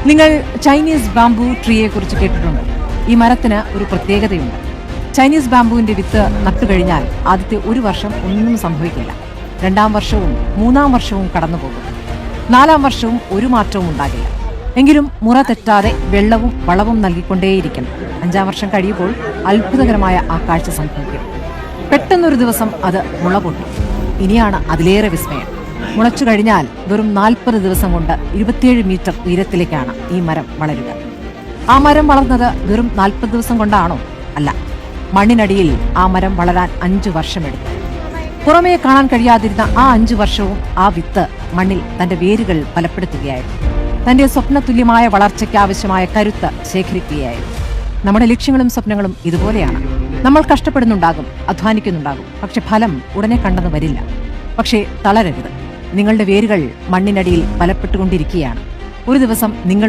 നിങ്ങൾ Chinese bamboo ട്രീയെ കുറിച്ച് കേട്ടിട്ടുണ്ട്. ഈ മരത്തിന് ഒരു പ്രത്യേകതയുണ്ട്. ചൈനീസ് ബാംബുവിന്റെ വിത്ത് നട്ടുകഴിഞ്ഞാൽ ആദ്യത്തെ ഒരു വർഷം ഒന്നും സംഭവിക്കില്ല. 2-ാം വർഷവും 3-ാം വർഷവും കടന്നുപോകും. 4-ാം വർഷവും ഒരു മാറ്റവും ഉണ്ടാകില്ല. എങ്കിലും മുറ തെറ്റാതെ വെള്ളവും വളവും നൽകിക്കൊണ്ടേയിരിക്കണം. 5-ാം വർഷം കഴിയുമ്പോൾ അത്ഭുതകരമായ ആ കാഴ്ച സംഭവിക്കും. പെട്ടെന്നൊരു ദിവസം അത് മുള പൊട്ടും. ഇനിയാണ് അതിലേറെ വിസ്മയം. മുളച്ചു കഴിഞ്ഞാൽ വെറും 40 ദിവസം കൊണ്ട് 27 മീറ്റർ ഉയരത്തിലേക്കാണ് ഈ മരം വളരുക. ആ മരം വളർന്നത് വെറും 40 ദിവസം കൊണ്ടാണോ? അല്ല, മണ്ണിനടിയിൽ ആ മരം വളരാൻ 5 വർഷമെടുത്തു. പുറമേ കാണാൻ കഴിയാതിരുന്ന ആ 5 വർഷവും ആ വിത്ത് മണ്ണിൽ തന്റെ വേരുകൾ ബലപ്പെടുത്തുകയായിരുന്നു. തന്റെ സ്വപ്നതുല്യമായ വളർച്ചയ്ക്ക് ആവശ്യമായ കരുത്ത് ശേഖരിക്കുകയായിരുന്നു. നമ്മുടെ ലക്ഷ്യങ്ങളും സ്വപ്നങ്ങളും ഇതുപോലെയാണ്. നമ്മൾ കഷ്ടപ്പെടുന്നുണ്ടാകും, അധ്വാനിക്കുന്നുണ്ടാകും, പക്ഷെ ഫലം ഉടനെ കണ്ടെന്ന് വരില്ല. പക്ഷേ തളരരുത്. നിങ്ങളുടെ വേരുകൾ മണ്ണിനടിയിൽ ബലപ്പെട്ടുകൊണ്ടിരിക്കുകയാണ്. ഒരു ദിവസം നിങ്ങൾ